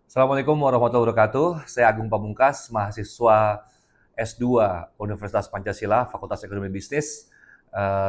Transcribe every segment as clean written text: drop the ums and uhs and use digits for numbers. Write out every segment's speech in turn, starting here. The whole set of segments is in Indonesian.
Assalamualaikum warahmatullahi wabarakatuh. Saya Agung Pamungkas, mahasiswa S2 Universitas Pancasila, Fakultas Ekonomi Bisnis.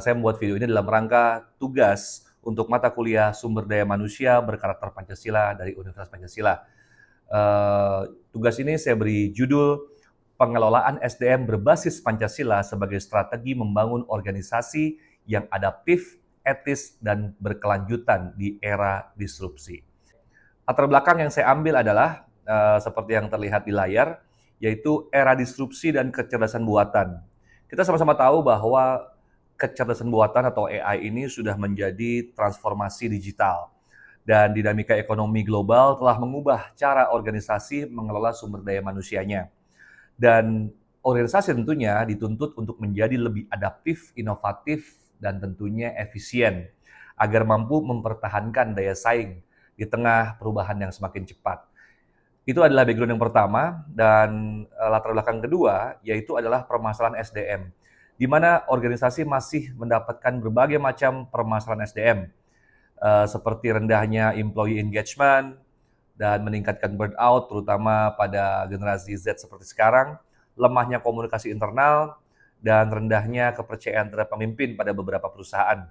Saya membuat video ini dalam rangka tugas untuk mata kuliah Sumber Daya Manusia Berkarakter Pancasila dari Universitas Pancasila. Tugas ini saya beri judul Pengelolaan SDM Berbasis Pancasila sebagai Strategi Membangun Organisasi yang Adaptif, Etis, dan Berkelanjutan di Era Disrupsi. Latar belakang yang saya ambil adalah seperti yang terlihat di layar, yaitu era disrupsi dan kecerdasan buatan. Kita sama-sama tahu bahwa kecerdasan buatan atau AI ini sudah menjadi transformasi digital dan dinamika ekonomi global telah mengubah cara organisasi mengelola sumber daya manusianya. Dan organisasi tentunya dituntut untuk menjadi lebih adaptif, inovatif, dan tentunya efisien agar mampu mempertahankan daya saing di tengah perubahan yang semakin cepat. Itu adalah background yang pertama, dan latar belakang kedua yaitu adalah permasalahan SDM, di mana organisasi masih mendapatkan berbagai macam permasalahan SDM, seperti rendahnya employee engagement dan meningkatkan burnout, terutama pada generasi Z seperti sekarang, lemahnya komunikasi internal, dan rendahnya kepercayaan terhadap pemimpin pada beberapa perusahaan.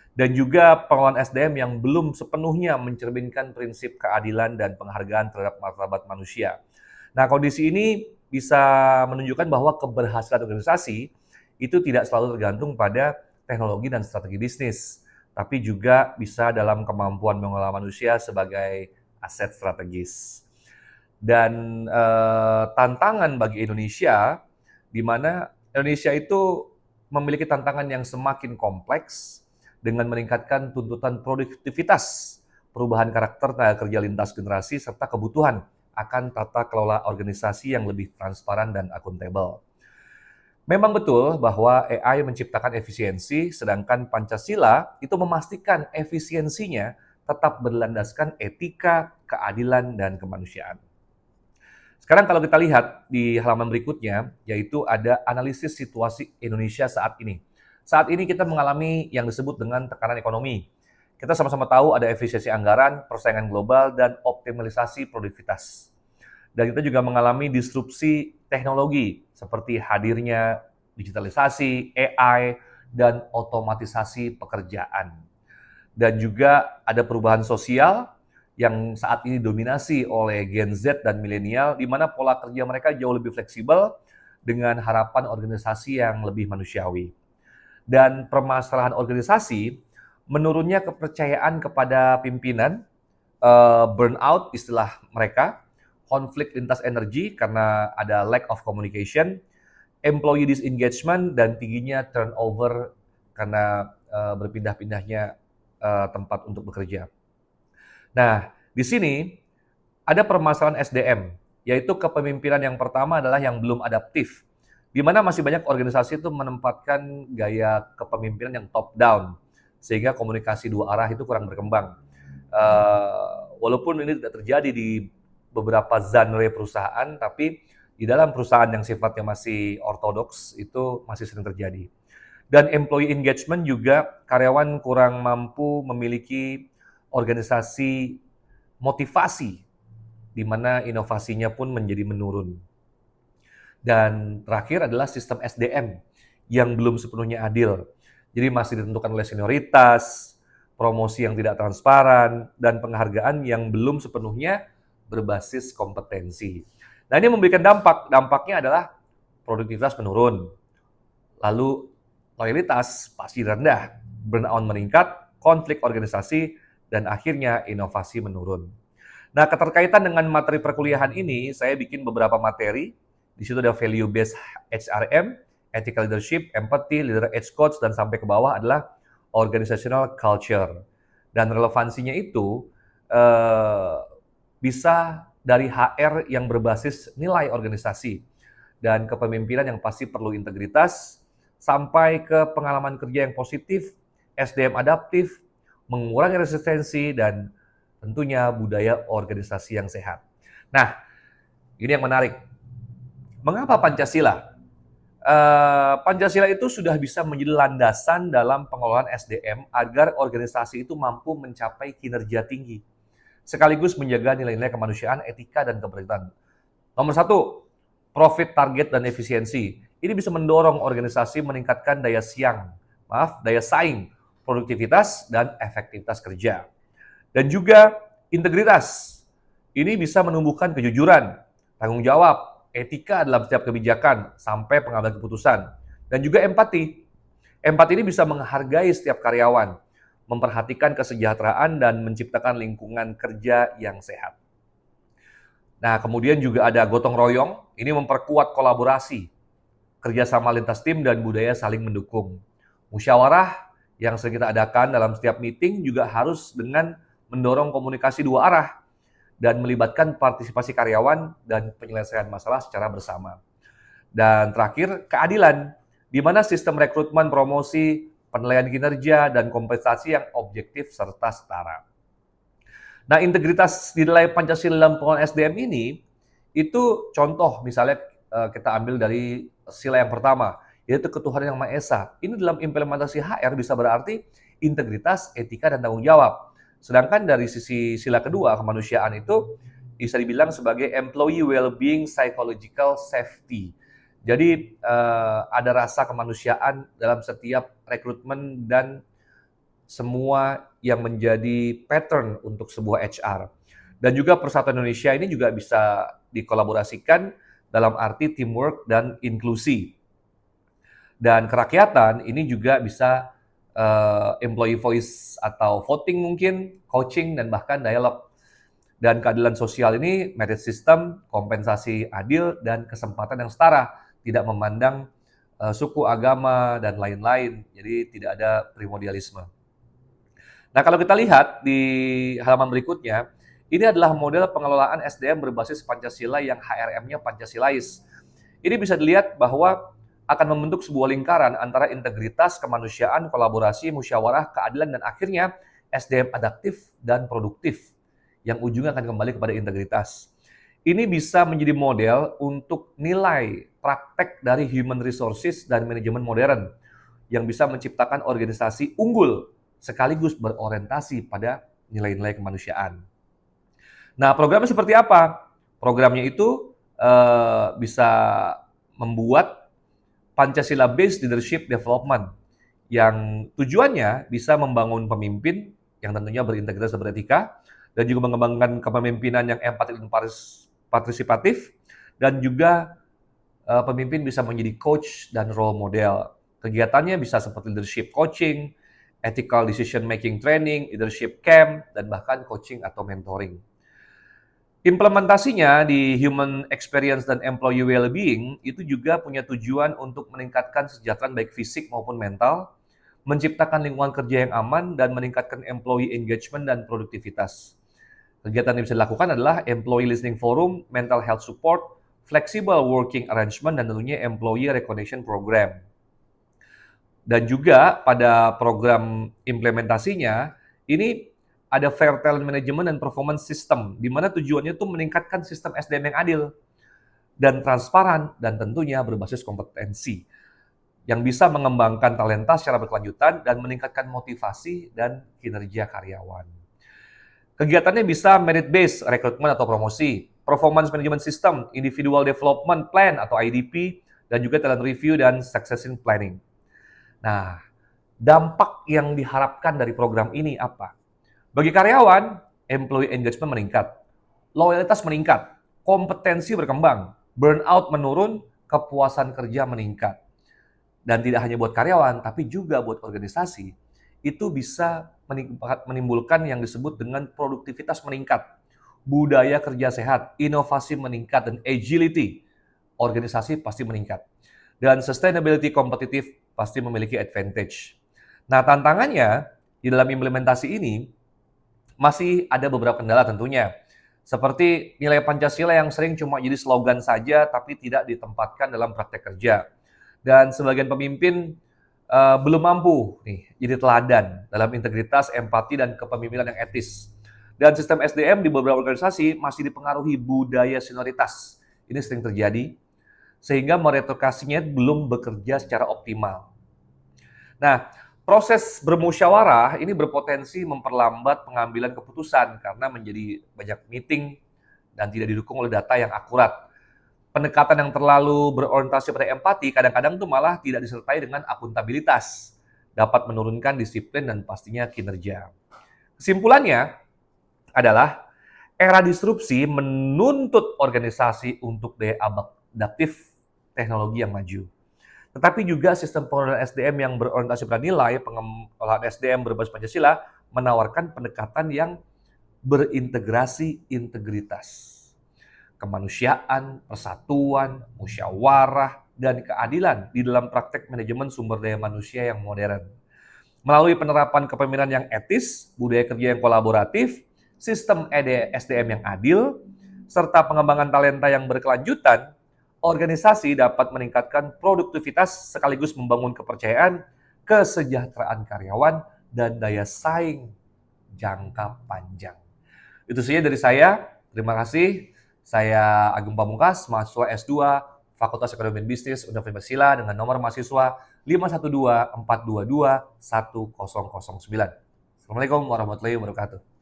Dan juga pengelolaan SDM yang belum sepenuhnya mencerminkan prinsip keadilan dan penghargaan terhadap martabat manusia. Nah, kondisi ini bisa menunjukkan bahwa keberhasilan organisasi itu tidak selalu tergantung pada teknologi dan strategi bisnis, tapi juga bisa dalam kemampuan mengelola manusia sebagai aset strategis. Dan tantangan bagi Indonesia, di mana Indonesia itu memiliki tantangan yang semakin kompleks dengan meningkatkan tuntutan produktivitas, perubahan karakter tenaga kerja lintas generasi, serta kebutuhan akan tata kelola organisasi yang lebih transparan dan akuntabel. Memang betul bahwa AI menciptakan efisiensi, sedangkan Pancasila itu memastikan efisiensinya tetap berlandaskan etika, keadilan, dan kemanusiaan. Sekarang kalau kita lihat di halaman berikutnya, yaitu ada analisis situasi Indonesia saat ini. Saat ini kita mengalami yang disebut dengan tekanan ekonomi. Kita sama-sama tahu ada efisiensi anggaran, persaingan global, dan optimalisasi produktivitas. Dan kita juga mengalami disrupsi teknologi, seperti hadirnya digitalisasi, AI, dan otomatisasi pekerjaan. Dan juga ada perubahan sosial yang saat ini dominasi oleh Gen Z dan milenial, di mana pola kerja mereka jauh lebih fleksibel dengan harapan organisasi yang lebih manusiawi. Dan permasalahan organisasi, menurunnya kepercayaan kepada pimpinan, burnout istilah mereka, konflik lintas energi karena ada lack of communication, employee disengagement, dan tingginya turnover karena berpindah-pindahnya tempat untuk bekerja. Nah, di sini ada permasalahan SDM, yaitu kepemimpinan yang pertama adalah yang belum adaptif, di mana masih banyak organisasi itu menempatkan gaya kepemimpinan yang top down, sehingga komunikasi dua arah itu kurang berkembang. Walaupun ini tidak terjadi di beberapa genre perusahaan, tapi di dalam perusahaan yang sifatnya masih ortodoks itu masih sering terjadi. Dan employee engagement juga, karyawan kurang mampu memiliki organisasi motivasi, di mana inovasinya pun menjadi menurun. Dan terakhir adalah sistem SDM yang belum sepenuhnya adil. Jadi masih ditentukan oleh senioritas, promosi yang tidak transparan, dan penghargaan yang belum sepenuhnya berbasis kompetensi. Nah, ini memberikan dampak. Dampaknya adalah produktivitas menurun, lalu loyalitas pasti rendah, burnout meningkat, konflik organisasi, dan akhirnya inovasi menurun. Nah, keterkaitan dengan materi perkuliahan ini, saya bikin beberapa materi. Di situ ada value-based HRM, ethical leadership, empathy, leader edge coach, dan sampai ke bawah adalah organizational culture. Dan relevansinya itu bisa dari HR yang berbasis nilai organisasi dan kepemimpinan yang pasti perlu integritas, sampai ke pengalaman kerja yang positif, SDM adaptif, mengurangi resistensi, dan tentunya budaya organisasi yang sehat. Nah, ini yang menarik. Mengapa Pancasila? Pancasila itu sudah bisa menjadi landasan dalam pengelolaan SDM agar organisasi itu mampu mencapai kinerja tinggi. sekaligus menjaga nilai-nilai kemanusiaan, etika, dan keberlanjutan. Nomor 1, profit target dan efisiensi. Ini bisa mendorong organisasi meningkatkan daya saing, produktivitas, dan efektivitas kerja. Dan juga integritas. Ini bisa menumbuhkan kejujuran, tanggung jawab, etika dalam setiap kebijakan, sampai pengambilan keputusan. Dan juga empati. Empati ini bisa menghargai setiap karyawan, memperhatikan kesejahteraan, dan menciptakan lingkungan kerja yang sehat. Nah, kemudian juga ada gotong royong, ini memperkuat kolaborasi, kerjasama lintas tim, dan budaya saling mendukung. Musyawarah yang sering kita adakan dalam setiap meeting juga harus dengan mendorong komunikasi dua arah, dan melibatkan partisipasi karyawan dan penyelesaian masalah secara bersama. Dan terakhir, keadilan, di mana sistem rekrutmen, promosi, penilaian kinerja, dan kompensasi yang objektif serta setara. Nah, integritas nilai Pancasila dalam pengelolaan SDM ini, itu contoh misalnya kita ambil dari sila yang pertama, yaitu ketuhanan yang Maha Esa. Ini dalam implementasi HR bisa berarti integritas, etika, dan tanggung jawab. Sedangkan dari sisi sila kedua, kemanusiaan itu bisa dibilang sebagai employee well-being psychological safety. Jadi ada rasa kemanusiaan dalam setiap rekrutmen dan semua yang menjadi pattern untuk sebuah HR. Dan juga Persatuan Indonesia ini juga bisa dikolaborasikan dalam arti teamwork dan inklusi. Dan kerakyatan ini juga bisa employee voice atau voting mungkin, coaching, dan bahkan dialog. Dan keadilan sosial ini merit system, kompensasi adil, dan kesempatan yang setara, tidak memandang suku, agama, dan lain-lain. Jadi tidak ada primordialisme. Nah, kalau kita lihat di halaman berikutnya, ini adalah model pengelolaan SDM berbasis Pancasila yang HRM-nya Pancasilais. Ini bisa dilihat bahwa akan membentuk sebuah lingkaran antara integritas, kemanusiaan, kolaborasi, musyawarah, keadilan, dan akhirnya SDM adaptif dan produktif yang ujungnya akan kembali kepada integritas. Ini bisa menjadi model untuk nilai praktek dari human resources dan manajemen modern yang bisa menciptakan organisasi unggul sekaligus berorientasi pada nilai-nilai kemanusiaan. Nah, programnya seperti apa? Programnya itu bisa membuat Pancasila-based leadership development yang tujuannya bisa membangun pemimpin yang tentunya berintegritas dan beretika, dan juga mengembangkan kepemimpinan yang empatik dan partisipatif, dan juga pemimpin bisa menjadi coach dan role model. Kegiatannya bisa seperti leadership coaching, ethical decision making training, leadership camp, dan bahkan coaching atau mentoring. Implementasinya di human experience dan employee well-being itu juga punya tujuan untuk meningkatkan kesejahteraan baik fisik maupun mental, menciptakan lingkungan kerja yang aman, dan meningkatkan employee engagement dan produktivitas. Kegiatan yang bisa dilakukan adalah employee listening forum, mental health support, flexible working arrangement, dan tentunya employee recognition program. Dan juga pada program implementasinya, ini ada fair talent management dan performance system, di mana tujuannya itu meningkatkan sistem SDM yang adil dan transparan, dan tentunya berbasis kompetensi, yang bisa mengembangkan talenta secara berkelanjutan dan meningkatkan motivasi dan kinerja karyawan. Kegiatannya bisa merit-based rekrutmen atau promosi, performance management system, individual development plan atau IDP, dan juga talent review dan succession planning. Nah, dampak yang diharapkan dari program ini apa? Bagi karyawan, employee engagement meningkat, loyalitas meningkat, kompetensi berkembang, burnout menurun, kepuasan kerja meningkat. Dan tidak hanya buat karyawan, tapi juga buat organisasi, itu bisa menimbulkan yang disebut dengan produktivitas meningkat, budaya kerja sehat, inovasi meningkat, dan agility, organisasi pasti meningkat. Dan sustainability kompetitif pasti memiliki advantage. Nah, tantangannya di dalam implementasi ini, masih ada beberapa kendala tentunya. Seperti nilai Pancasila yang sering cuma jadi slogan saja, tapi tidak ditempatkan dalam praktek kerja. Dan sebagian pemimpin belum mampu jadi teladan dalam integritas, empati, dan kepemimpinan yang etis. Dan sistem SDM di beberapa organisasi masih dipengaruhi budaya senioritas. Ini sering terjadi, sehingga meritokrasinya belum bekerja secara optimal. Nah, Proses bermusyawarah ini berpotensi memperlambat pengambilan keputusan karena menjadi banyak meeting dan tidak didukung oleh data yang akurat. Pendekatan yang terlalu berorientasi pada empati kadang-kadang tuh malah tidak disertai dengan akuntabilitas, dapat menurunkan disiplin dan pastinya kinerja. Kesimpulannya adalah era disrupsi menuntut organisasi untuk daya adaptif teknologi yang maju. Tetapi juga sistem pengelolaan SDM yang berorientasi pada nilai, pengelolaan SDM berbasis Pancasila, menawarkan pendekatan yang berintegrasi integritas, kemanusiaan, persatuan, musyawarah, dan keadilan di dalam praktek manajemen sumber daya manusia yang modern. Melalui penerapan kepemimpinan yang etis, budaya kerja yang kolaboratif, sistem SDM yang adil, serta pengembangan talenta yang berkelanjutan, organisasi dapat meningkatkan produktivitas sekaligus membangun kepercayaan, kesejahteraan karyawan, dan daya saing jangka panjang. Itu saja dari saya. Terima kasih. Saya Agung Pamungkas, mahasiswa S2 Fakultas Ekonomi dan Bisnis Universitas Pancasila dengan nomor mahasiswa 512-422-1009. Assalamualaikum warahmatullahi wabarakatuh.